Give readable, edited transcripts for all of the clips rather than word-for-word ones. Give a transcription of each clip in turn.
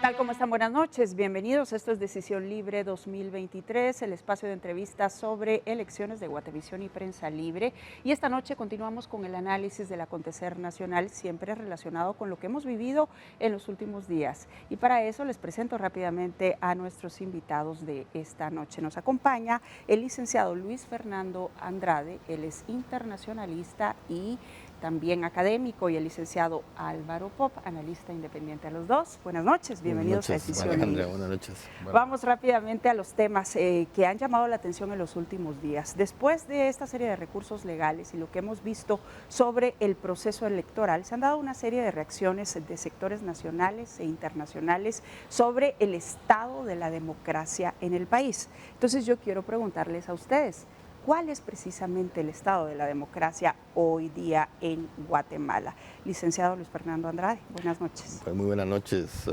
tal? ¿Cómo están? Buenas noches, bienvenidos. Esto es Decisión Libre 2023, el espacio de entrevistas sobre elecciones de Guatevisión y Prensa Libre. Y esta noche continuamos con el análisis del acontecer nacional, siempre relacionado con lo que hemos vivido en los últimos días. Y para eso les presento rápidamente a nuestros invitados de esta noche. Nos acompaña el licenciado Luis Fernando Andrade, él es internacionalista y también académico, y el licenciado Álvaro Pop, analista independiente. A los dos, buenas noches, bienvenidos a Decisión Libre. Alejandra, buenas noches. Vamos rápidamente a los temas que han llamado la atención en los últimos días. Después de esta serie de recursos legales y lo que hemos visto sobre el proceso electoral, se han dado una serie de reacciones de sectores nacionales e internacionales sobre el estado de la democracia en el país. Entonces yo quiero preguntarles a ustedes, ¿cuál es precisamente el estado de la democracia hoy día en Guatemala? Licenciado Luis Fernando Andrade, buenas noches. Pues muy buenas noches,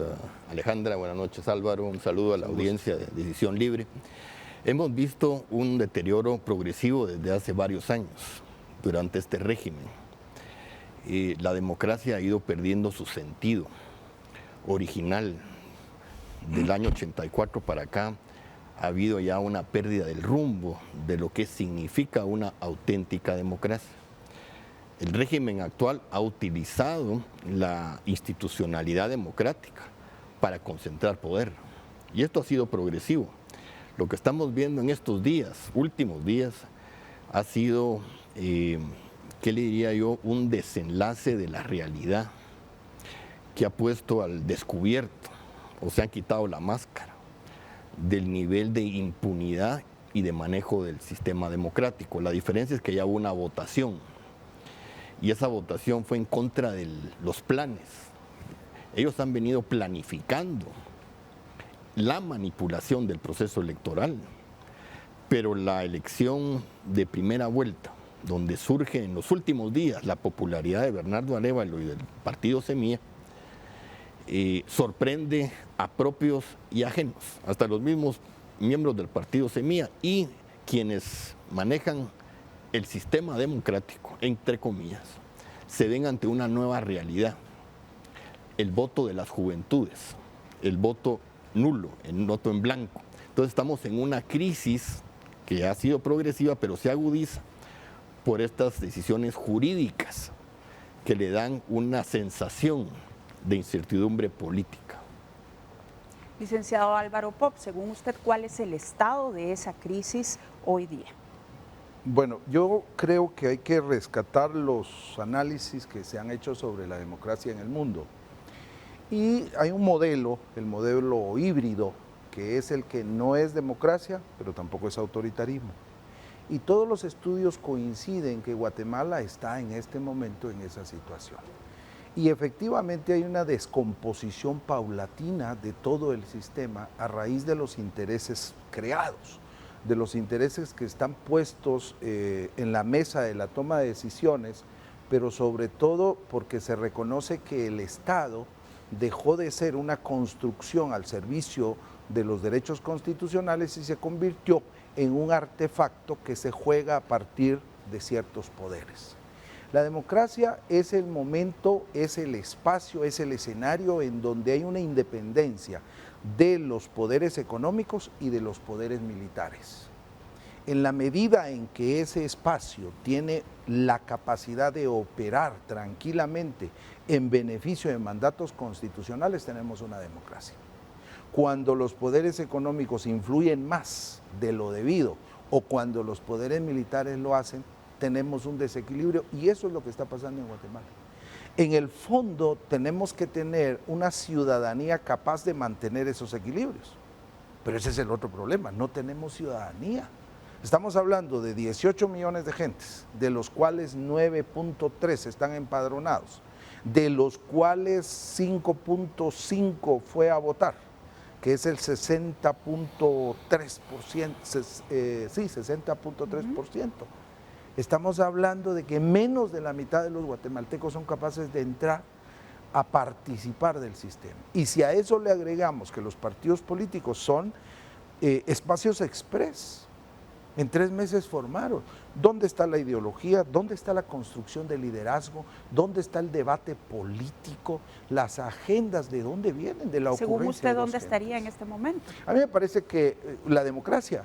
Alejandra, buenas noches, Álvaro. Un saludo a la audiencia de Decisión Libre. Hemos visto un deterioro progresivo desde hace varios años durante este régimen. La democracia ha ido perdiendo su sentido original. Del año 84 para acá, ha habido ya una pérdida del rumbo de lo que significa una auténtica democracia. El régimen actual ha utilizado la institucionalidad democrática para concentrar poder, y esto ha sido progresivo. Lo que estamos viendo en estos días, últimos días, ha sido, ¿qué le diría yo?, un desenlace de la realidad que ha puesto al descubierto, o se han quitado la máscara del nivel de impunidad y de manejo del sistema democrático. La diferencia es que ya hubo una votación, y esa votación fue en contra de los planes. Ellos han venido planificando la manipulación del proceso electoral, pero la elección de primera vuelta, donde surge en los últimos días la popularidad de Bernardo Arévalo y del partido Semilla, sorprende a propios y ajenos, hasta los mismos miembros del partido Semilla y quienes manejan el sistema democrático, entre comillas, se ven ante una nueva realidad: el voto de las juventudes, el voto nulo, el voto en blanco. Entonces estamos en una crisis que ha sido progresiva, pero se agudiza por estas decisiones jurídicas que le dan una sensación de incertidumbre política. Licenciado Álvaro Pop, según usted, ¿cuál es el estado de esa crisis hoy día? Bueno, yo creo que hay que rescatar los análisis que se han hecho sobre la democracia en el mundo. Y hay un modelo, el modelo híbrido, que es el que no es democracia, pero tampoco es autoritarismo. Y todos los estudios coinciden que Guatemala está en este momento en esa situación. Y efectivamente hay una descomposición paulatina de todo el sistema a raíz de los intereses creados, de los intereses que están puestos en la mesa de la toma de decisiones, pero sobre todo porque se reconoce que el Estado dejó de ser una construcción al servicio de los derechos constitucionales y se convirtió en un artefacto que se juega a partir de ciertos poderes. La democracia es el momento, es el espacio, es el escenario en donde hay una independencia de los poderes económicos y de los poderes militares. En la medida en que ese espacio tiene la capacidad de operar tranquilamente en beneficio de mandatos constitucionales, tenemos una democracia. Cuando los poderes económicos influyen más de lo debido o cuando los poderes militares lo hacen, tenemos un desequilibrio, y eso es lo que está pasando en Guatemala. En el fondo tenemos que tener una ciudadanía capaz de mantener esos equilibrios, pero ese es el otro problema, no tenemos ciudadanía. Estamos hablando de 18 millones de gentes, de los cuales 9.3 están empadronados, de los cuales 5.5 fue a votar, que es el 60.3%, 60.3%. Estamos hablando de que menos de la mitad de los guatemaltecos son capaces de entrar a participar del sistema. Y si a eso le agregamos que los partidos políticos son espacios express, En 3 meses formaron. ¿Dónde está la ideología? ¿Dónde está la construcción del liderazgo? ¿Dónde está el debate político? Las agendas, ¿de dónde vienen? De la ocurrencia. Según usted, de ¿dónde los estaría en gentes. este momento? A mí me parece que la democracia.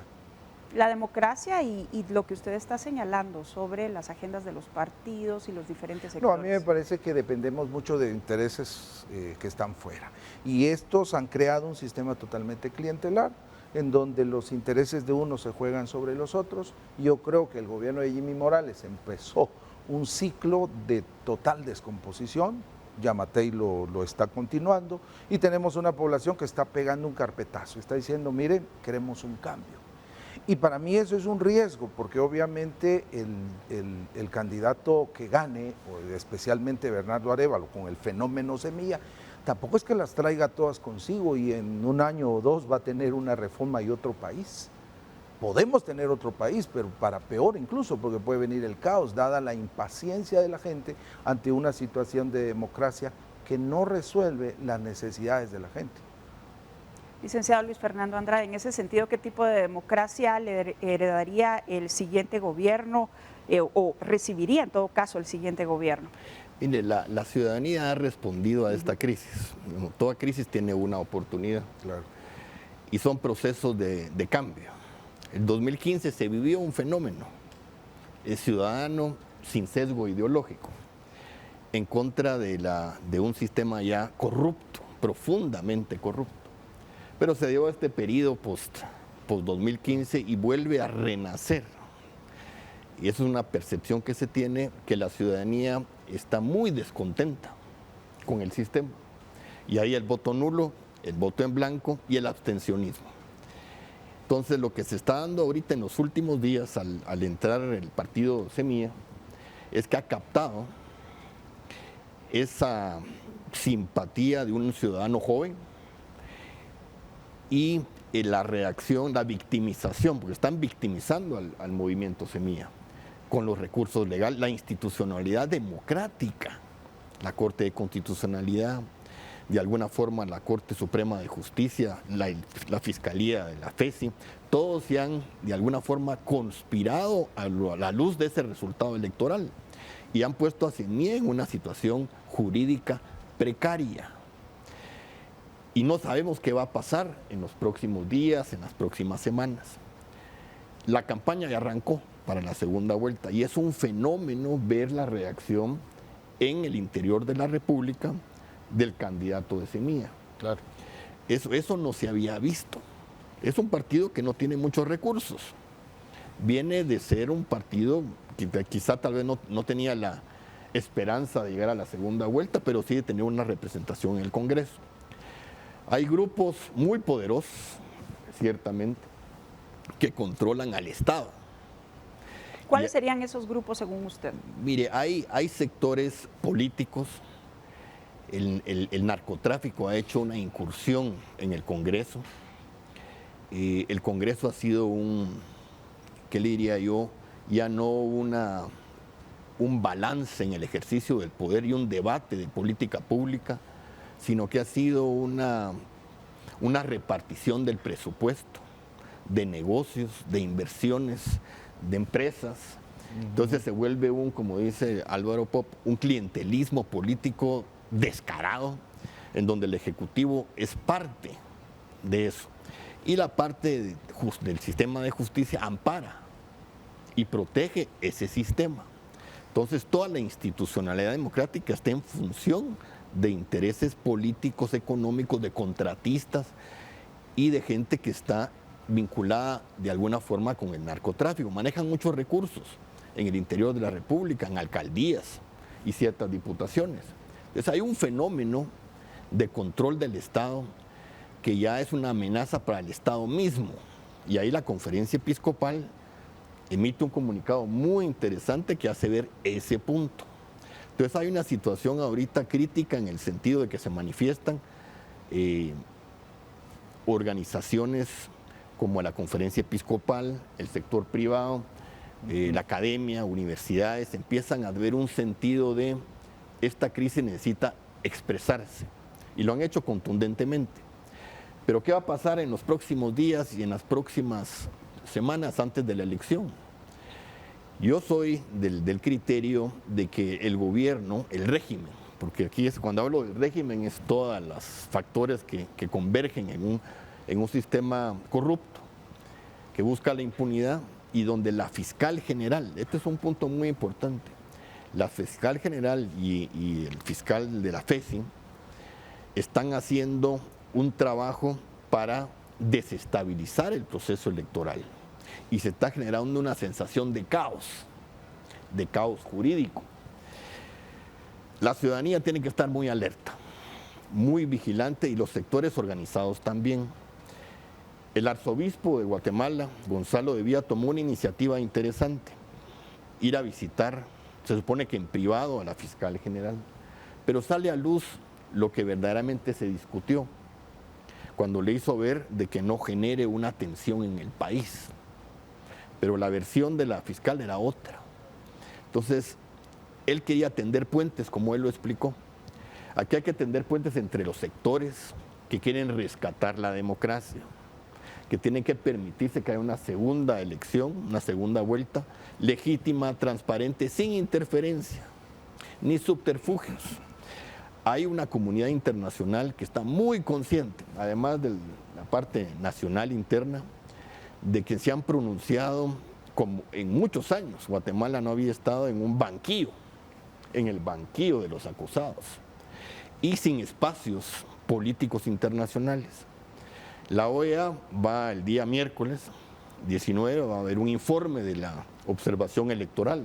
La democracia y lo que usted está señalando sobre las agendas de los partidos y los diferentes sectores. No, a mí me parece que dependemos mucho de intereses que están fuera. Y estos han creado un sistema totalmente clientelar, en donde los intereses de unos se juegan sobre los otros. Yo creo que el gobierno de Jimmy Morales empezó un ciclo de total descomposición, Yamatei lo está continuando, y tenemos una población que está pegando un carpetazo, está diciendo, miren, queremos un cambio. Y para mí eso es un riesgo, porque obviamente el candidato que gane, o especialmente Bernardo Arévalo, con el fenómeno semilla, tampoco es que las traiga todas consigo y en 1 año o 2 va a tener una reforma y otro país. Podemos tener otro país, pero para peor incluso, porque puede venir el caos, dada la impaciencia de la gente ante una situación de democracia que no resuelve las necesidades de la gente. Licenciado Luis Fernando Andrade, en ese sentido, ¿qué tipo de democracia le heredaría el siguiente gobierno o recibiría en todo caso el siguiente gobierno? Mire, la ciudadanía ha respondido a esta crisis. Toda crisis tiene una oportunidad. Claro. Y son procesos de cambio. En 2015 se vivió un fenómeno, el ciudadano sin sesgo ideológico, en contra de un sistema ya corrupto, profundamente corrupto. Pero se dio este periodo post 2015 y vuelve a renacer. Y eso es una percepción que se tiene, que la ciudadanía está muy descontenta con el sistema. Y ahí el voto nulo, el voto en blanco y el abstencionismo. Entonces lo que se está dando ahorita en los últimos días al entrar el partido Semilla es que ha captado esa simpatía de un ciudadano joven y la reacción, la victimización, porque están victimizando al movimiento Semilla con los recursos legales, la institucionalidad democrática, la Corte de Constitucionalidad, de alguna forma la Corte Suprema de Justicia, la Fiscalía de la FESI, todos se han de alguna forma conspirado a la luz de ese resultado electoral y han puesto a Semilla en una situación jurídica precaria. Y no sabemos qué va a pasar en los próximos días, en las próximas semanas. La campaña ya arrancó para la segunda vuelta y es un fenómeno ver la reacción en el interior de la República del candidato de Semilla. Claro. Eso no se había visto. Es un partido que no tiene muchos recursos. Viene de ser un partido que quizá tal vez no tenía la esperanza de llegar a la segunda vuelta, pero sí de tener una representación en el Congreso. Hay grupos muy poderosos, ciertamente, que controlan al Estado. ¿Cuáles serían esos grupos según usted? Mire, hay sectores políticos. El narcotráfico ha hecho una incursión en el Congreso. El Congreso ha sido ¿qué le diría yo? Ya no un balance en el ejercicio del poder y un debate de política pública, sino que ha sido una repartición del presupuesto, de negocios, de inversiones, de empresas. Entonces se vuelve como dice Álvaro Pop, un clientelismo político descarado, en donde el Ejecutivo es parte de eso. Y la parte del sistema de justicia ampara y protege ese sistema. Entonces toda la institucionalidad democrática está en función de intereses políticos, económicos, de contratistas y de gente que está vinculada de alguna forma con el narcotráfico. Manejan muchos recursos en el interior de la República, en alcaldías y ciertas diputaciones. Entonces hay un fenómeno de control del Estado que ya es una amenaza para el Estado mismo. Y ahí la Conferencia Episcopal emite un comunicado muy interesante que hace ver ese punto. Entonces hay una situación ahorita crítica en el sentido de que se manifiestan organizaciones como la Conferencia Episcopal, el sector privado, la academia, universidades, empiezan a ver un sentido de esta crisis necesita expresarse y lo han hecho contundentemente. Pero ¿qué va a pasar en los próximos días y en las próximas semanas antes de la elección. Yo soy del criterio de que el gobierno, el régimen, porque aquí cuando hablo del régimen es todos los factores que convergen en un sistema corrupto, que busca la impunidad y donde la fiscal general, este es un punto muy importante, la fiscal general y el fiscal de la FESI están haciendo un trabajo para desestabilizar el proceso electoral y se está generando una sensación de caos jurídico. La ciudadanía tiene que estar muy alerta, muy vigilante y los sectores organizados también. El arzobispo de Guatemala, Gonzalo de Villa, tomó una iniciativa interesante, ir a visitar, se supone que en privado, a la fiscal general, pero sale a luz lo que verdaderamente se discutió, cuando le hizo ver de que no genere una tensión en el país. Pero la versión de la fiscal era otra. Entonces, él quería tender puentes, como él lo explicó. Aquí hay que tender puentes entre los sectores que quieren rescatar la democracia, que tienen que permitirse que haya una segunda elección, una segunda vuelta, legítima, transparente, sin interferencia, ni subterfugios. Hay una comunidad internacional que está muy consciente, además de la parte nacional interna, de que se han pronunciado como en muchos años. Guatemala no había estado en un banquillo, en el banquillo de los acusados, y sin espacios políticos internacionales. La OEA va el día miércoles 19, va a haber un informe de la observación electoral.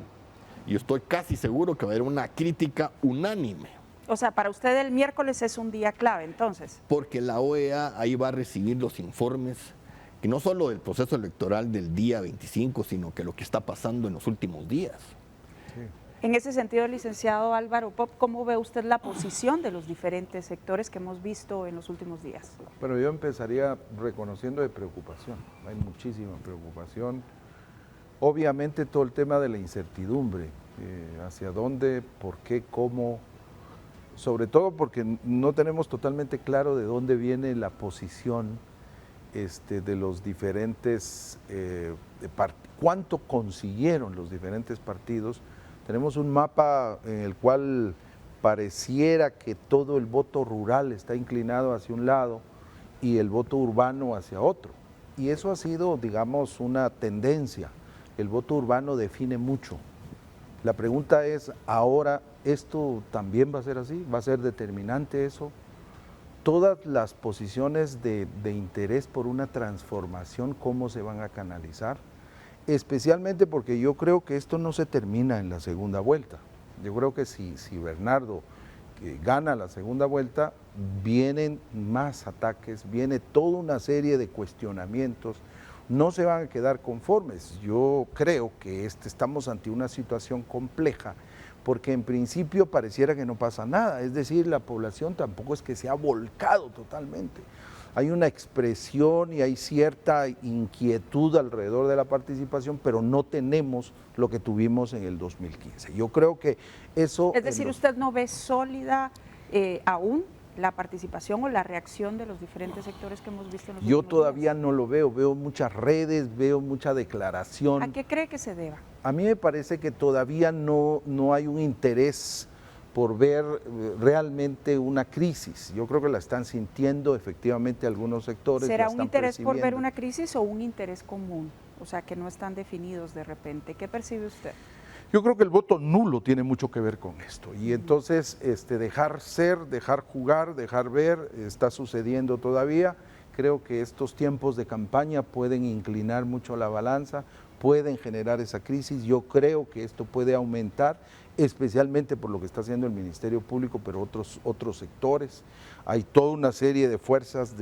Y estoy casi seguro que va a haber una crítica unánime. O sea, para usted el miércoles es un día clave, entonces. Porque la OEA ahí va a recibir los informes, que no solo del proceso electoral del día 25, sino que lo que está pasando en los últimos días. Sí. En ese sentido, licenciado Álvaro Pop, ¿cómo ve usted la posición de los diferentes sectores que hemos visto en los últimos días? Bueno, yo empezaría reconociendo de preocupación, hay muchísima preocupación. Obviamente todo el tema de la incertidumbre, hacia dónde, por qué, cómo, sobre todo porque no tenemos totalmente claro de dónde viene la posición de los diferentes, cuánto consiguieron los diferentes partidos. Tenemos un mapa en el cual pareciera que todo el voto rural está inclinado hacia un lado y el voto urbano hacia otro. Y eso ha sido, digamos, una tendencia. El voto urbano define mucho. La pregunta es, ahora, ¿esto también va a ser así? ¿Va a ser determinante eso? Todas las posiciones de interés por una transformación, ¿cómo se van a canalizar? Especialmente porque yo creo que esto no se termina en la segunda vuelta. Yo creo que si Bernardo gana la segunda vuelta, vienen más ataques, viene toda una serie de cuestionamientos, no se van a quedar conformes. Yo creo que estamos ante una situación compleja, porque en principio pareciera que no pasa nada, es decir, la población tampoco es que se ha volcado totalmente. Hay una expresión y hay cierta inquietud alrededor de la participación, pero no tenemos lo que tuvimos en el 2015. Yo creo que eso... Es decir, ¿usted no ve sólida aún la participación o la reacción de los diferentes sectores que hemos visto en los últimos días? Yo todavía no lo veo muchas redes, veo mucha declaración. ¿A qué cree que se deba? A mí me parece que todavía no hay un interés por ver realmente una crisis. Yo creo que la están sintiendo efectivamente algunos sectores. ¿Será un interés por ver una crisis o un interés común? O sea, que no están definidos de repente. ¿Qué percibe usted? Yo creo que el voto nulo tiene mucho que ver con esto. Y entonces dejar ser, dejar jugar, dejar ver, está sucediendo todavía. Creo que estos tiempos de campaña pueden inclinar mucho la balanza, pueden generar esa crisis. Yo creo que esto puede aumentar, especialmente por lo que está haciendo el Ministerio Público, pero otros sectores. Hay toda una serie de fuerzas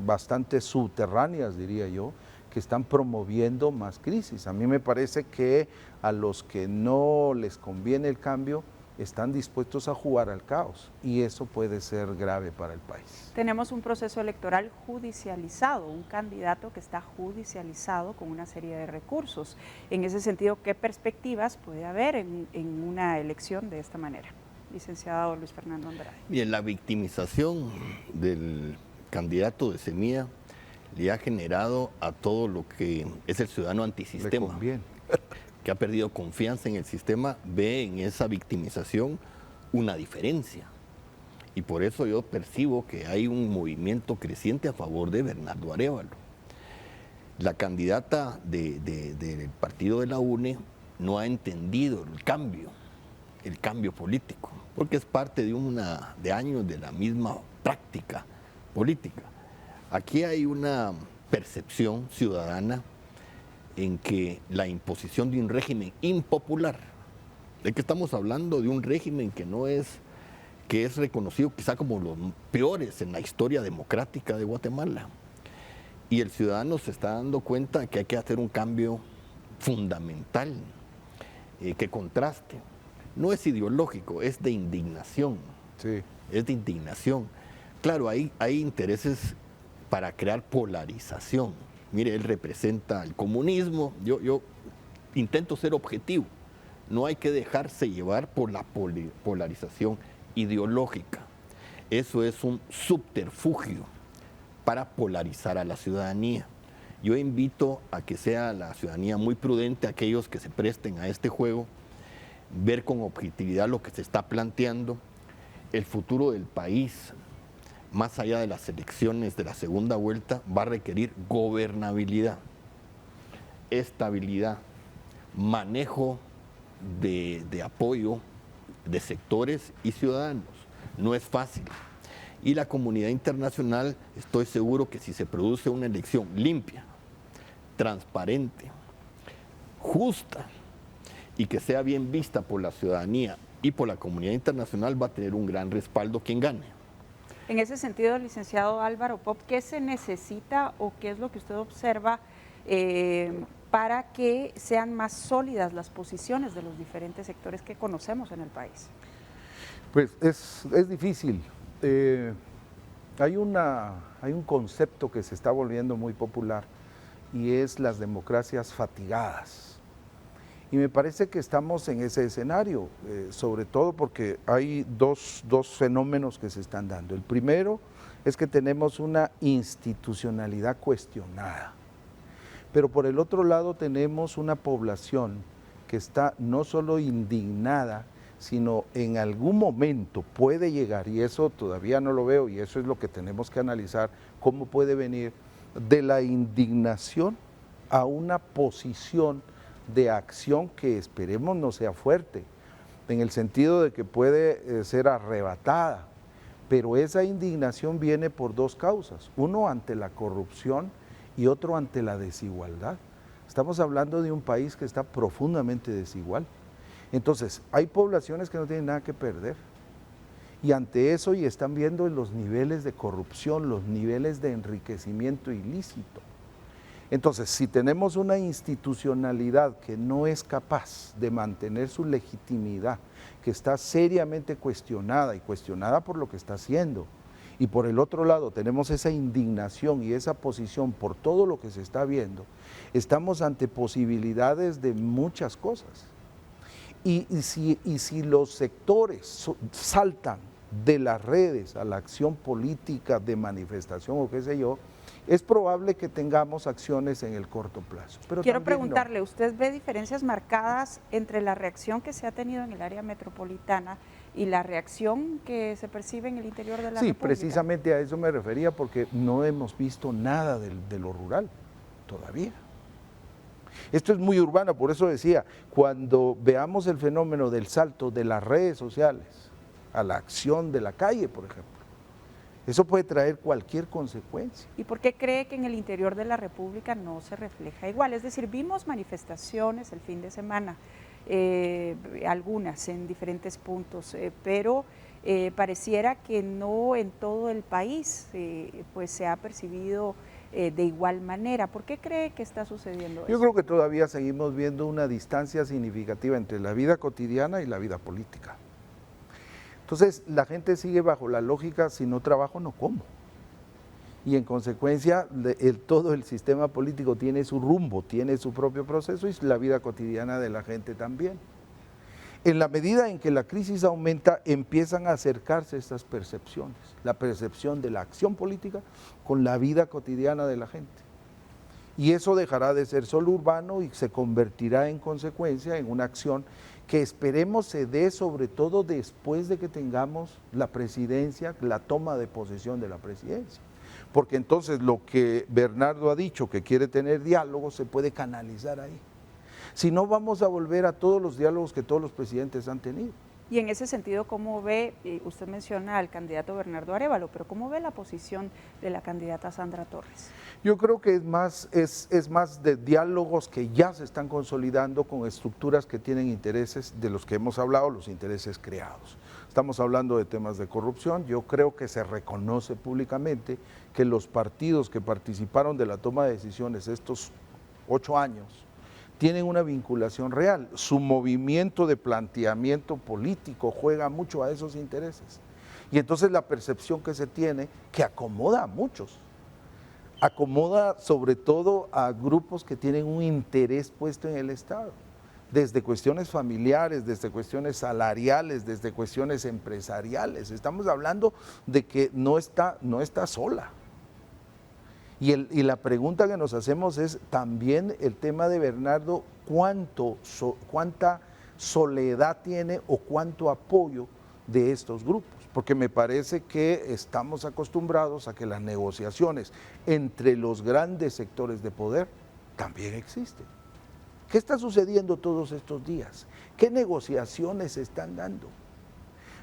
bastante subterráneas, diría yo, que están promoviendo más crisis. A mí me parece que a los que no les conviene el cambio están dispuestos a jugar al caos y eso puede ser grave para el país. Tenemos un proceso electoral judicializado, un candidato que está judicializado con una serie de recursos. En ese sentido, ¿qué perspectivas puede haber en una elección de esta manera? Licenciado Luis Fernando Andrade. Bien, la victimización del candidato de Semilla le ha generado a todo lo que es el ciudadano antisistema, que ha perdido confianza en el sistema, ve en esa victimización una diferencia. Y por eso yo percibo que hay un movimiento creciente a favor de Bernardo Arévalo. La candidata del partido de la UNE no ha entendido el cambio político, porque es parte de años de la misma práctica política. Aquí hay una percepción ciudadana en que la imposición de un régimen impopular, de que estamos hablando de un régimen que es reconocido quizá como los peores en la historia democrática de Guatemala. Y el ciudadano se está dando cuenta que hay que hacer un cambio fundamental, que contraste. No es ideológico, es de indignación. Sí. Es de indignación. Claro, hay intereses para crear polarización. Mire, él representa el comunismo. Yo intento ser objetivo. No hay que dejarse llevar por la polarización ideológica. Eso es un subterfugio para polarizar a la ciudadanía. Yo invito a que sea la ciudadanía muy prudente, aquellos que se presten a este juego, ver con objetividad lo que se está planteando. El futuro del país, más allá de las elecciones de la segunda vuelta, va a requerir gobernabilidad, estabilidad, manejo de apoyo de sectores y ciudadanos. No es fácil. Y la comunidad internacional, estoy seguro que si se produce una elección limpia, transparente, justa y que sea bien vista por la ciudadanía y por la comunidad internacional, va a tener un gran respaldo quien gane. En ese sentido, licenciado Álvaro Pop, ¿qué se necesita o qué es lo que usted observa para que sean más sólidas las posiciones de los diferentes sectores que conocemos en el país? Pues es difícil. Hay un concepto que se está volviendo muy popular y es las democracias fatigadas. Y me parece que estamos en ese escenario, sobre todo porque hay dos fenómenos que se están dando. El primero es que tenemos una institucionalidad cuestionada, pero por el otro lado tenemos una población que está no solo indignada, sino en algún momento puede llegar, y eso todavía no lo veo, y eso es lo que tenemos que analizar, cómo puede venir de la indignación a una posición de acción que esperemos no sea fuerte, en el sentido de que puede ser arrebatada, pero esa indignación viene por dos causas, uno ante la corrupción y otro ante la desigualdad. Estamos hablando de un país que está profundamente desigual. Entonces, hay poblaciones que no tienen nada que perder y ante eso y están viendo los niveles de corrupción, los niveles de enriquecimiento ilícito. Entonces, si tenemos una institucionalidad que no es capaz de mantener su legitimidad, que está seriamente cuestionada y cuestionada por lo que está haciendo, y por el otro lado tenemos esa indignación y esa posición por todo lo que se está viendo, estamos ante posibilidades de muchas cosas. Y si los sectores saltan de las redes a la acción política de manifestación o qué sé yo, es probable que tengamos acciones en el corto plazo. Pero quiero preguntarle, ¿usted ve diferencias marcadas entre la reacción que se ha tenido en el área metropolitana y la reacción que se percibe en el interior de la República? Sí, precisamente a eso me refería, porque no hemos visto nada de lo rural todavía. Esto es muy urbano, por eso decía, cuando veamos el fenómeno del salto de las redes sociales a la acción de la calle, por ejemplo, eso puede traer cualquier consecuencia. ¿Y por qué cree que en el interior de la República no se refleja igual? Es decir, vimos manifestaciones el fin de semana, algunas en diferentes puntos, pero pareciera que no en todo el país pues se ha percibido de igual manera. ¿Por qué cree que está sucediendo eso? Yo creo que todavía seguimos viendo una distancia significativa entre la vida cotidiana y la vida política. Entonces, la gente sigue bajo la lógica, si no trabajo, no como. Y en consecuencia, todo el sistema político tiene su rumbo, tiene su propio proceso y la vida cotidiana de la gente también. En la medida en que la crisis aumenta, empiezan a acercarse estas percepciones, la percepción de la acción política con la vida cotidiana de la gente. Y eso dejará de ser solo urbano y se convertirá en consecuencia en una acción que esperemos se dé sobre todo después de que tengamos la presidencia, la toma de posesión de la presidencia. Porque entonces lo que Bernardo ha dicho, que quiere tener diálogo, se puede canalizar ahí. Si no, vamos a volver a todos los diálogos que todos los presidentes han tenido. Y en ese sentido, ¿cómo ve, usted menciona al candidato Bernardo Arévalo, pero cómo ve la posición de la candidata Sandra Torres? Yo creo que es más de diálogos que ya se están consolidando con estructuras que tienen intereses de los que hemos hablado, los intereses creados. Estamos hablando de temas de corrupción. Yo creo que se reconoce públicamente que los partidos que participaron de la toma de decisiones estos 8 años tienen una vinculación real. Su movimiento de planteamiento político juega mucho a esos intereses. Y entonces la percepción que se tiene, que acomoda a muchos, acomoda sobre todo a grupos que tienen un interés puesto en el Estado, desde cuestiones familiares, desde cuestiones salariales, desde cuestiones empresariales. Estamos hablando de que no está sola. Y la pregunta que nos hacemos es también el tema de Bernardo, cuánta soledad tiene o cuánto apoyo de estos grupos, porque me parece que estamos acostumbrados a que las negociaciones entre los grandes sectores de poder también existen. ¿Qué está sucediendo todos estos días? ¿Qué negociaciones se están dando?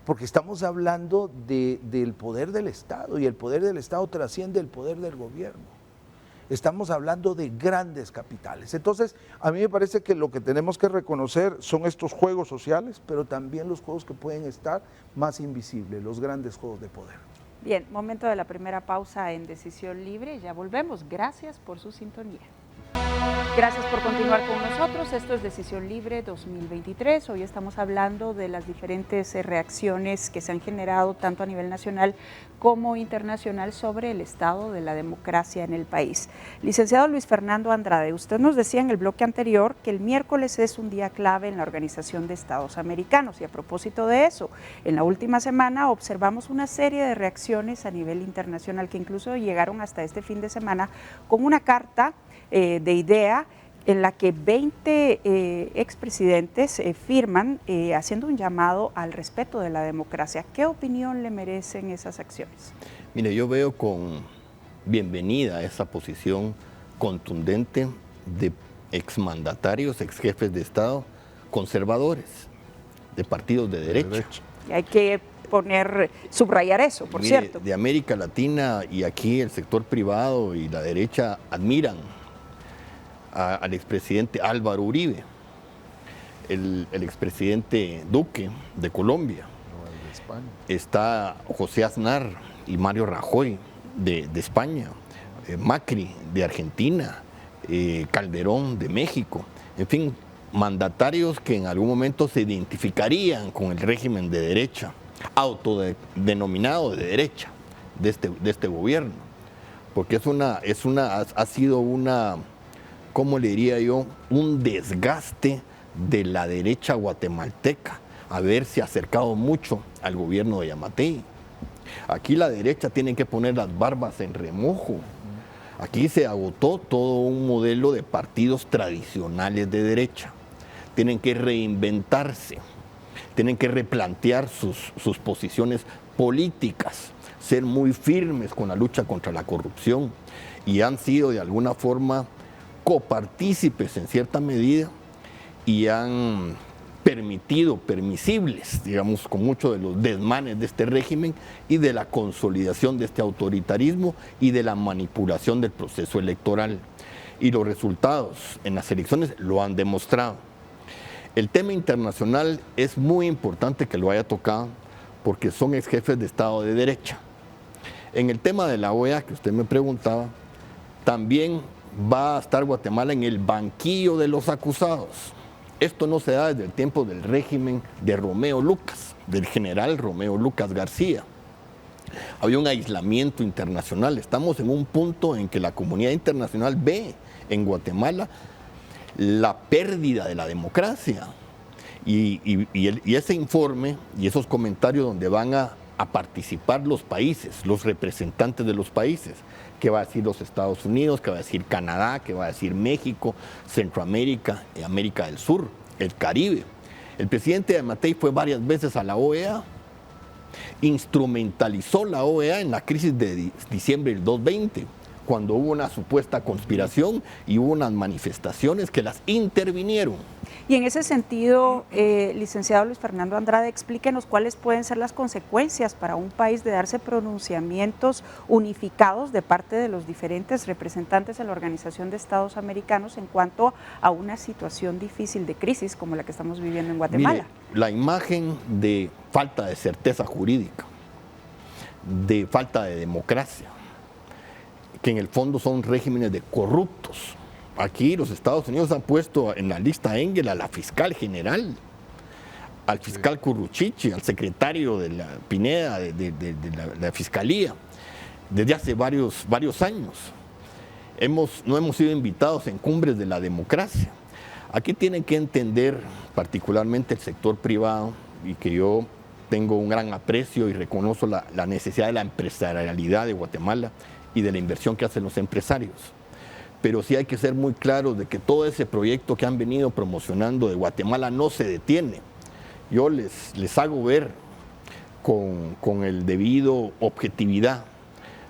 Porque estamos hablando del poder del Estado, y el poder del Estado trasciende el poder del gobierno. Estamos hablando de grandes capitales. Entonces, a mí me parece que lo que tenemos que reconocer son estos juegos sociales, pero también los juegos que pueden estar más invisibles, los grandes juegos de poder. Bien, momento de la primera pausa en Decisión Libre, ya volvemos. Gracias por su sintonía. Gracias por continuar con nosotros. Esto es Decisión Libre 2023. Hoy estamos hablando de las diferentes reacciones que se han generado tanto a nivel nacional como internacional sobre el estado de la democracia en el país. Licenciado Luis Fernando Andrade, usted nos decía en el bloque anterior que el miércoles es un día clave en la Organización de Estados Americanos, y a propósito de eso, en la última semana observamos una serie de reacciones a nivel internacional que incluso llegaron hasta este fin de semana con una carta de idea en la que 20 expresidentes firman haciendo un llamado al respeto de la democracia. ¿Qué opinión le merecen esas acciones? Mire, yo veo con bienvenida esa posición contundente de exmandatarios, exjefes de Estado, conservadores, de partidos de derecha. Y hay que subrayar eso, por cierto. De América Latina, y aquí el sector privado y la derecha admiran al expresidente Álvaro Uribe, el expresidente Duque de Colombia, de España. Está José Aznar y Mario Rajoy de España, Macri de Argentina, Calderón de México, en fin, mandatarios que en algún momento se identificarían con el régimen de derecha, autodenominado de derecha, de este gobierno, porque ha sido una, ¿cómo le diría yo?, un desgaste de la derecha guatemalteca, haberse acercado mucho al gobierno de Yamatei. Aquí la derecha tiene que poner las barbas en remojo. Aquí se agotó todo un modelo de partidos tradicionales de derecha. Tienen que reinventarse, tienen que replantear sus posiciones políticas, ser muy firmes con la lucha contra la corrupción, y han sido de alguna forma copartícipes en cierta medida y han permisibles, digamos, con muchos de los desmanes de este régimen y de la consolidación de este autoritarismo y de la manipulación del proceso electoral. Y los resultados en las elecciones lo han demostrado. El tema internacional es muy importante que lo haya tocado porque son ex jefes de Estado de derecha. En el tema de la OEA, que usted me preguntaba, también va a estar Guatemala en el banquillo de los acusados. Esto no se da desde el tiempo del régimen de Romeo Lucas, del general Romeo Lucas García. Había un aislamiento internacional. Estamos en un punto en que la comunidad internacional ve en Guatemala la pérdida de la democracia Y ese informe y esos comentarios donde van a participar los países, los representantes de los países, que va a decir los Estados Unidos, que va a decir Canadá, que va a decir México, Centroamérica, América del Sur, el Caribe. El presidente Yamatei fue varias veces a la OEA, instrumentalizó la OEA en la crisis de diciembre del 2020, cuando hubo una supuesta conspiración y hubo unas manifestaciones que las intervinieron. Y en ese sentido, licenciado Luis Fernando Andrade, explíquenos cuáles pueden ser las consecuencias para un país de darse pronunciamientos unificados de parte de los diferentes representantes de la Organización de Estados Americanos en cuanto a una situación difícil de crisis como la que estamos viviendo en Guatemala. Mire, la imagen de falta de certeza jurídica, de falta de democracia, que en el fondo son regímenes de corruptos. Aquí los Estados Unidos han puesto en la lista Engel a la fiscal general, al fiscal Curruchiche, al secretario de la Pineda de la Fiscalía, desde hace varios años. No hemos sido invitados en cumbres de la democracia. Aquí tienen que entender, particularmente el sector privado, y que yo tengo un gran aprecio y reconozco la necesidad de la empresarialidad de Guatemala y de la inversión que hacen los empresarios. Pero sí hay que ser muy claros de que todo ese proyecto que han venido promocionando de Guatemala no se detiene. Yo les hago ver con el debido objetividad.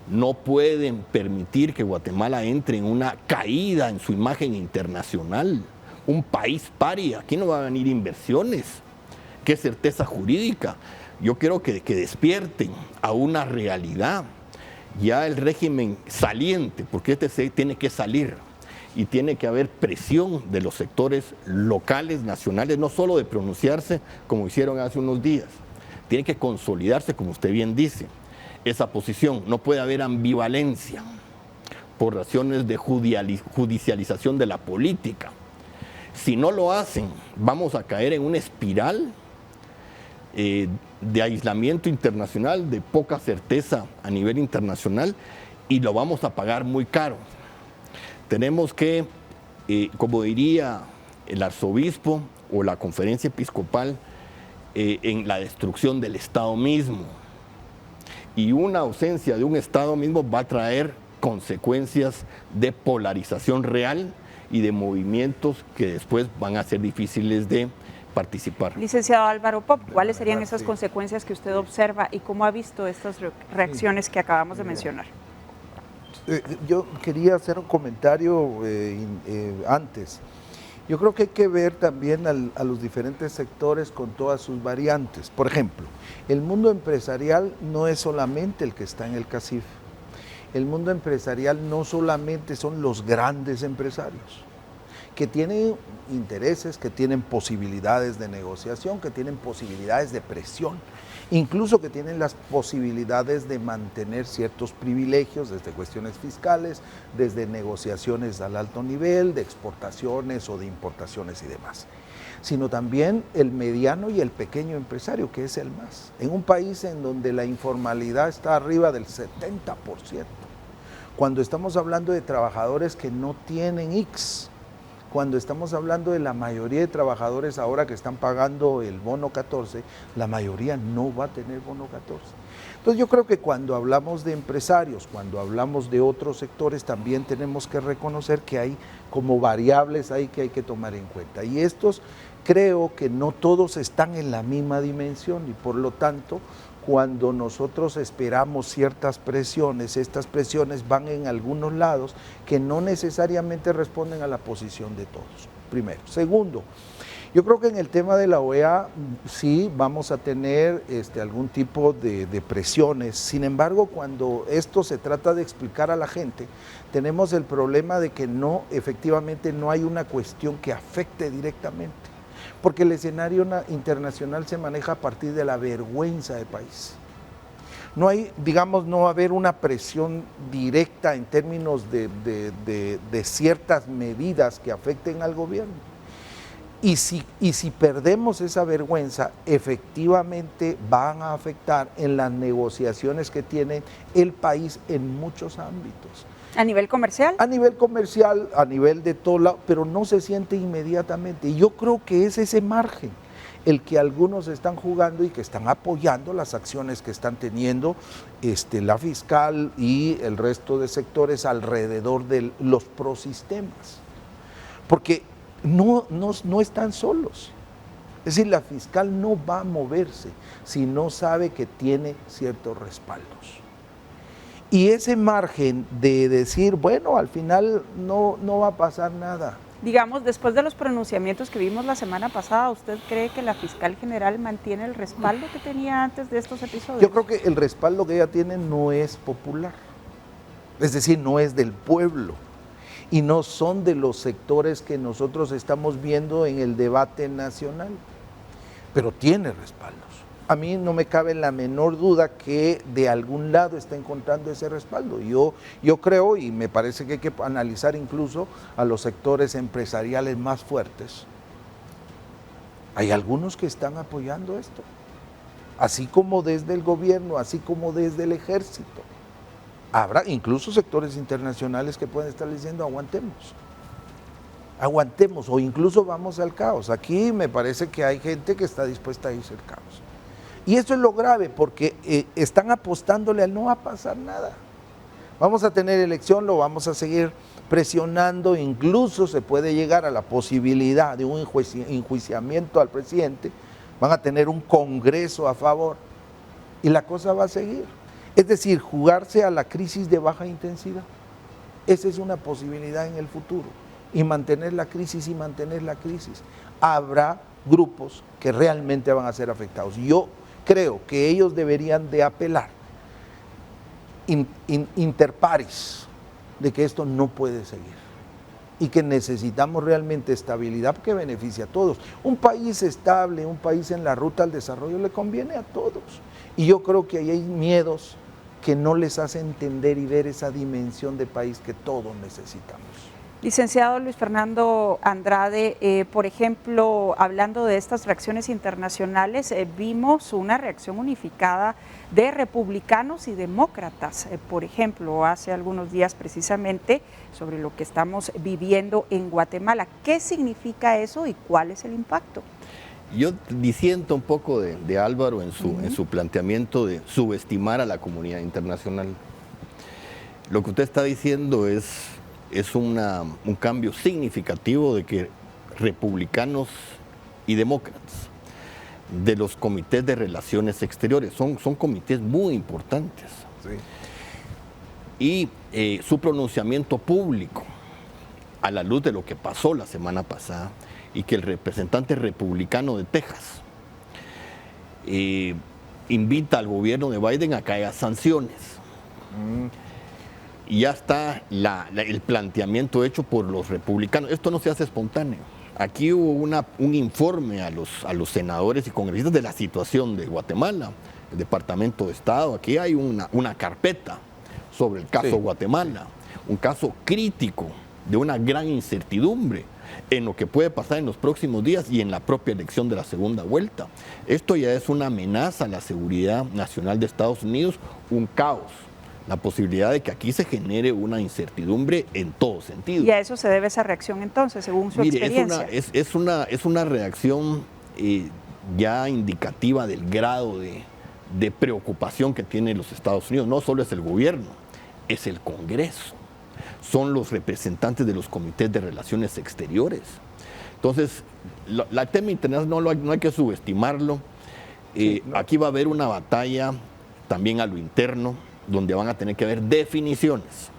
No pueden permitir que Guatemala entre en una caída en su imagen internacional. Un país paria, aquí no van a venir inversiones. ¿Qué certeza jurídica? Yo quiero que despierten a una realidad. Ya el régimen saliente, porque este tiene que salir y tiene que haber presión de los sectores locales, nacionales, no solo de pronunciarse como hicieron hace unos días, tiene que consolidarse, como usted bien dice, esa posición. No puede haber ambivalencia por razones de judicialización de la política. Si no lo hacen, vamos a caer en una espiral de aislamiento internacional, de poca certeza a nivel internacional, y lo vamos a pagar muy caro. Tenemos que, como diría el arzobispo o la conferencia episcopal, en la destrucción del Estado mismo. Y una ausencia de un Estado mismo va a traer consecuencias de polarización real y de movimientos que después van a ser difíciles de participar. Licenciado Álvaro Pop, ¿cuáles serían esas consecuencias que usted observa y cómo ha visto estas reacciones que acabamos de mencionar? Yo quería hacer un comentario antes. Yo creo que hay que ver también a los diferentes sectores con todas sus variantes. Por ejemplo, el mundo empresarial no es solamente el que está en el CACIF. El mundo empresarial no solamente son los grandes empresarios, que tienen intereses, que tienen posibilidades de negociación, que tienen posibilidades de presión, incluso que tienen las posibilidades de mantener ciertos privilegios desde cuestiones fiscales, desde negociaciones al alto nivel, de exportaciones o de importaciones y demás, sino también el mediano y el pequeño empresario, que es el más. En un país en donde la informalidad está arriba del 70%, cuando estamos hablando de trabajadores que no tienen ICS, cuando estamos hablando de la mayoría de trabajadores ahora que están pagando el bono 14, la mayoría no va a tener bono 14. Entonces yo creo que cuando hablamos de empresarios, cuando hablamos de otros sectores, también tenemos que reconocer que hay como variables ahí que hay que tomar en cuenta. Y estos creo que no todos están en la misma dimensión y por lo tanto, cuando nosotros esperamos ciertas presiones, estas presiones van en algunos lados que no necesariamente responden a la posición de todos, primero. Segundo, yo creo que en el tema de la OEA sí vamos a tener algún tipo de presiones, sin embargo, cuando esto se trata de explicar a la gente, tenemos el problema de que efectivamente no hay una cuestión que afecte directamente. Porque el escenario internacional se maneja a partir de la vergüenza del país. No hay, digamos, no va a haber una presión directa en términos de ciertas medidas que afecten al gobierno. Y si perdemos esa vergüenza, efectivamente van a afectar en las negociaciones que tiene el país en muchos ámbitos. ¿A nivel comercial? A nivel comercial, a nivel de todo lado, pero no se siente inmediatamente. Y yo creo que es ese margen. el que algunos están jugando y que están apoyando las acciones que están teniendo la fiscal y el resto de sectores alrededor de los prosistemas. Porque no están solos. Es decir, la fiscal no va a moverse si no sabe que tiene ciertos respaldos. Y ese margen de decir, bueno, al final no va a pasar nada. Digamos, después de los pronunciamientos que vimos la semana pasada, ¿usted cree que la fiscal general mantiene el respaldo que tenía antes de estos episodios? Yo creo que el respaldo que ella tiene no es popular, es decir, no es del pueblo y no son de los sectores que nosotros estamos viendo en el debate nacional, pero tiene respaldos. A mí no me cabe la menor duda que de algún lado está encontrando ese respaldo. Yo creo, y me parece que hay que analizar incluso a los sectores empresariales más fuertes. Hay algunos que están apoyando esto, así como desde el gobierno, así como desde el ejército. Habrá incluso sectores internacionales que pueden estar diciendo aguantemos o incluso vamos al caos. Aquí me parece que hay gente que está dispuesta a irse al caos. Y eso es lo grave, porque están apostándole al no va a pasar nada. Vamos a tener elección, lo vamos a seguir presionando, incluso se puede llegar a la posibilidad de un enjuiciamiento al presidente, van a tener un congreso a favor y la cosa va a seguir. Es decir, jugarse a la crisis de baja intensidad. Esa es una posibilidad en el futuro. Y mantener la crisis y mantener la crisis. Habrá grupos que realmente van a ser afectados. Yo creo que ellos deberían de apelar inter pares de que esto no puede seguir y que necesitamos realmente estabilidad que beneficie a todos. Un país estable, un país en la ruta al desarrollo le conviene a todos. Y yo creo que ahí hay miedos que no les hace entender y ver esa dimensión de país que todos necesitamos. Licenciado Luis Fernando Andrade, por ejemplo, hablando de estas reacciones internacionales, vimos una reacción unificada de republicanos y demócratas, por ejemplo, hace algunos días precisamente sobre lo que estamos viviendo en Guatemala. ¿Qué significa eso y cuál es el impacto? Yo disiento un poco de Álvaro en su planteamiento de subestimar a la comunidad internacional. Lo que usted está diciendo es un cambio significativo de que republicanos y demócratas de los comités de relaciones exteriores son comités muy importantes. Sí. Y su pronunciamiento público a la luz de lo que pasó la semana pasada y que el representante republicano de Texas invita al gobierno de Biden a que haya sanciones. Y ya está el planteamiento hecho por los republicanos. Esto no se hace espontáneo. Aquí hubo un informe a los senadores y congresistas de la situación de Guatemala, el Departamento de Estado. Aquí hay una carpeta sobre el caso Guatemala, un caso crítico de una gran incertidumbre en lo que puede pasar en los próximos días y en la propia elección de la segunda vuelta. Esto ya es una amenaza a la seguridad nacional de Estados Unidos, un caos. La posibilidad de que aquí se genere una incertidumbre en todo sentido. ¿Y a eso se debe esa reacción entonces, según su experiencia? Es una reacción ya indicativa del grado de preocupación que tienen los Estados Unidos. No solo es el gobierno, es el Congreso, son los representantes de los comités de relaciones exteriores. Entonces, el tema internacional no hay que subestimarlo. Aquí va a haber una batalla también a lo interno, donde van a tener que haber definiciones.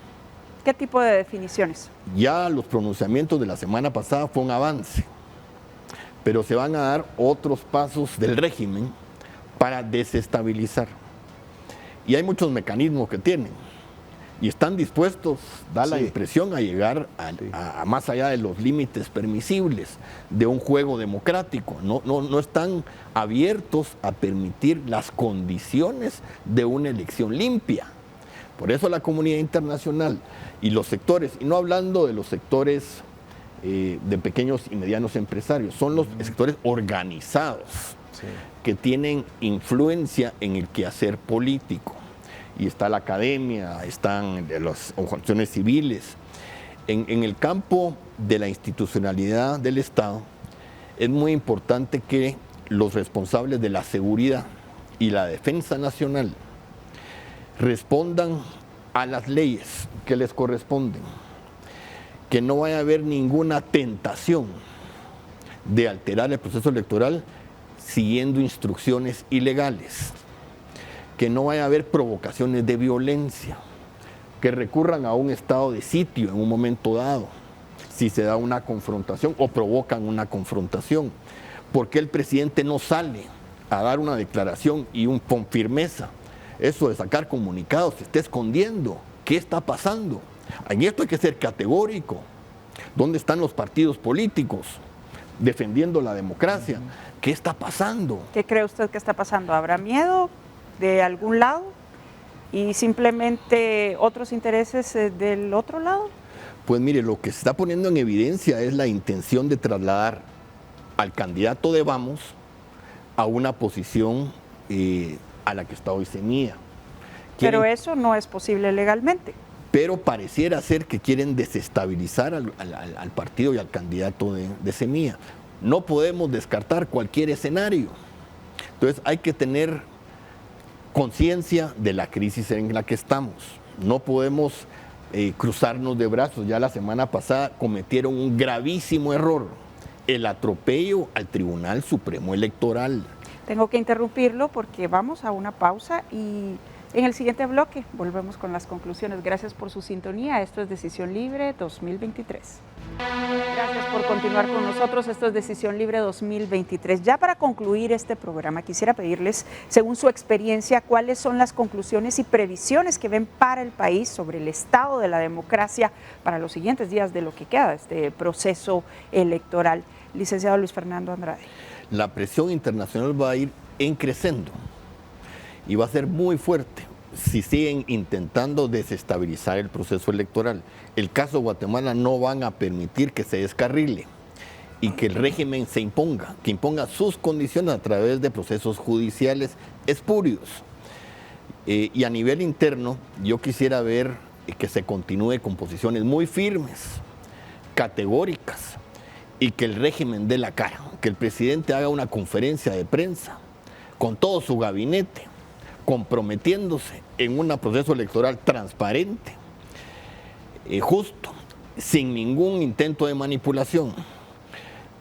¿Qué tipo de definiciones? Ya los pronunciamientos de la semana pasada fue un avance, pero se van a dar otros pasos del régimen para desestabilizar. Y hay muchos mecanismos que tienen, y están dispuestos, da la impresión, a llegar a más allá de los límites permisibles de un juego democrático. No están abiertos a permitir las condiciones de una elección limpia. Por eso la comunidad internacional y los sectores, y no hablando de los sectores de pequeños y medianos empresarios, son los sectores organizados que tienen influencia en el quehacer político. Y está la academia, están las organizaciones civiles. En el campo de la institucionalidad del Estado, es muy importante que los responsables de la seguridad y la defensa nacional respondan a las leyes que les corresponden, que no vaya a haber ninguna tentación de alterar el proceso electoral siguiendo instrucciones ilegales, que no vaya a haber provocaciones de violencia, que recurran a un estado de sitio en un momento dado, si se da una confrontación o provocan una confrontación. ¿Por qué el presidente no sale a dar una declaración y con firmeza? Eso de sacar comunicados, se está escondiendo. ¿Qué está pasando? En esto hay que ser categórico. ¿Dónde están los partidos políticos defendiendo la democracia? ¿Qué está pasando? ¿Qué cree usted que está pasando? ¿Habrá miedo de algún lado y simplemente otros intereses del otro lado? Pues mire, lo que se está poniendo en evidencia es la intención de trasladar al candidato de Vamos a una posición a la que está hoy Semilla. Pero eso no es posible legalmente. Pero pareciera ser que quieren desestabilizar al partido y al candidato de Semilla. No podemos descartar cualquier escenario. Entonces hay que tener conciencia de la crisis en la que estamos. No podemos cruzarnos de brazos. Ya la semana pasada cometieron un gravísimo error, el atropello al Tribunal Supremo Electoral. Tengo que interrumpirlo porque vamos a una pausa y en el siguiente bloque volvemos con las conclusiones. Gracias por su sintonía. Esto es Decisión Libre 2023. Gracias por continuar con nosotros. Esto es Decisión Libre 2023. Ya para concluir este programa, quisiera pedirles, según su experiencia, cuáles son las conclusiones y previsiones que ven para el país sobre el estado de la democracia para los siguientes días de lo que queda de este proceso electoral. Licenciado Luis Fernando Andrade. La presión internacional va a ir creciendo y va a ser muy fuerte si siguen intentando desestabilizar el proceso electoral. El caso de Guatemala no van a permitir que se descarrile y que el régimen se imponga, que imponga sus condiciones a través de procesos judiciales espurios. Y a nivel interno, yo quisiera ver que se continúe con posiciones muy firmes, categóricas, y que el régimen dé la cara, que el presidente haga una conferencia de prensa con todo su gabinete, comprometiéndose en un proceso electoral transparente, justo, sin ningún intento de manipulación.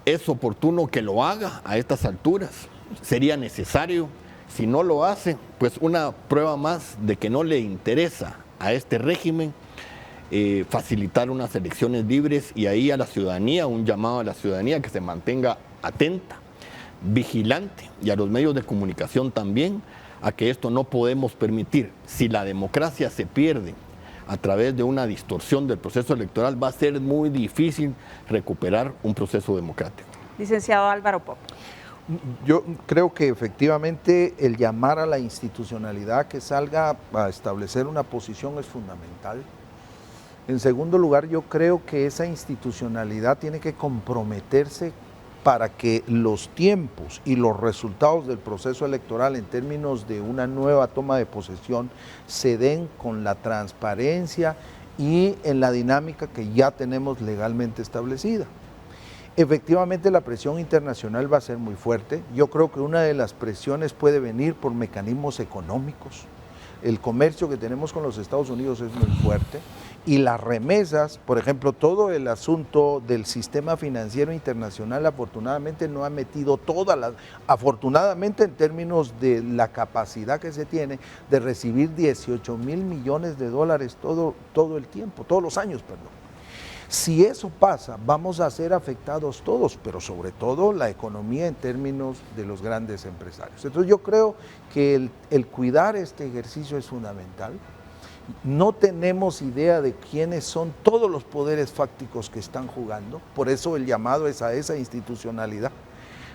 Es oportuno que lo haga a estas alturas, sería necesario. Si no lo hace, pues una prueba más de que no le interesa a este régimen facilitar unas elecciones libres, y ahí a la ciudadanía, un llamado a la ciudadanía que se mantenga atenta, vigilante, y a los medios de comunicación también, a que esto no podemos permitir. Si la democracia se pierde a través de una distorsión del proceso electoral, va a ser muy difícil recuperar un proceso democrático. Licenciado Álvaro Pop. Yo creo que efectivamente el llamar a la institucionalidad que salga a establecer una posición es fundamental. En segundo lugar, yo creo que esa institucionalidad tiene que comprometerse para que los tiempos y los resultados del proceso electoral en términos de una nueva toma de posesión se den con la transparencia y en la dinámica que ya tenemos legalmente establecida. Efectivamente, la presión internacional va a ser muy fuerte. Yo creo que una de las presiones puede venir por mecanismos económicos. El comercio que tenemos con los Estados Unidos es muy fuerte y las remesas, por ejemplo, todo el asunto del sistema financiero internacional afortunadamente no ha metido afortunadamente en términos de la capacidad que se tiene de recibir 18 mil millones de dólares todo el tiempo, todos los años, perdón. Si eso pasa, vamos a ser afectados todos, pero sobre todo la economía en términos de los grandes empresarios. Entonces yo creo que el cuidar este ejercicio es fundamental. No tenemos idea de quiénes son todos los poderes fácticos que están jugando, por eso el llamado es a esa institucionalidad,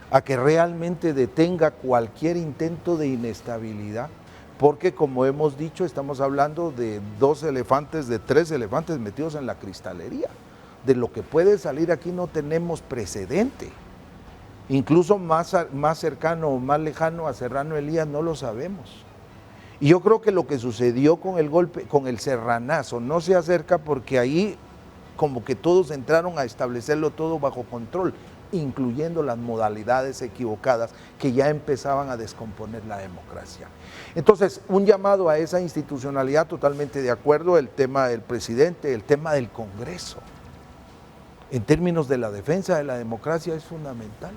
a que realmente detenga cualquier intento de inestabilidad, porque como hemos dicho, estamos hablando de 2 elefantes, de 3 elefantes metidos en la cristalería. De lo que puede salir aquí no tenemos precedente. Incluso más cercano o más lejano a Serrano Elías no lo sabemos. Y yo creo que lo que sucedió con el golpe, con el serranazo, no se acerca porque ahí como que todos entraron a establecerlo todo bajo control. incluyendo las modalidades equivocadas que ya empezaban a descomponer la democracia. Entonces, un llamado a esa institucionalidad, totalmente de acuerdo, el tema del presidente, el tema del Congreso, en términos de la defensa de la democracia es fundamental.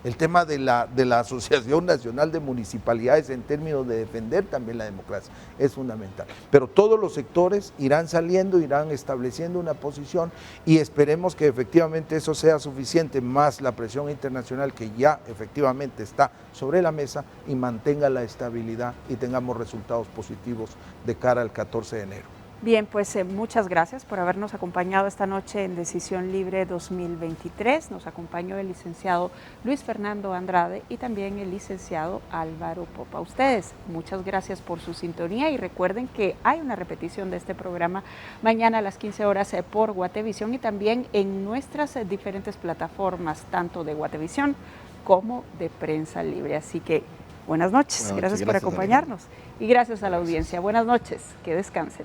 El tema de la Asociación Nacional de Municipalidades en términos de defender también la democracia es fundamental. Pero todos los sectores irán saliendo, irán estableciendo una posición y esperemos que efectivamente eso sea suficiente, más la presión internacional que ya efectivamente está sobre la mesa y mantenga la estabilidad y tengamos resultados positivos de cara al 14 de enero. Bien, pues muchas gracias por habernos acompañado esta noche en Decisión Libre 2023. Nos acompañó el licenciado Luis Fernando Andrade y también el licenciado Álvaro Popa. A ustedes, muchas gracias por su sintonía y recuerden que hay una repetición de este programa mañana a las 15 horas por Guatevisión y también en nuestras diferentes plataformas, tanto de Guatevisión como de Prensa Libre. Así que buenas noches, gracias por acompañarnos y gracias a la audiencia. Buenas noches, que descansen.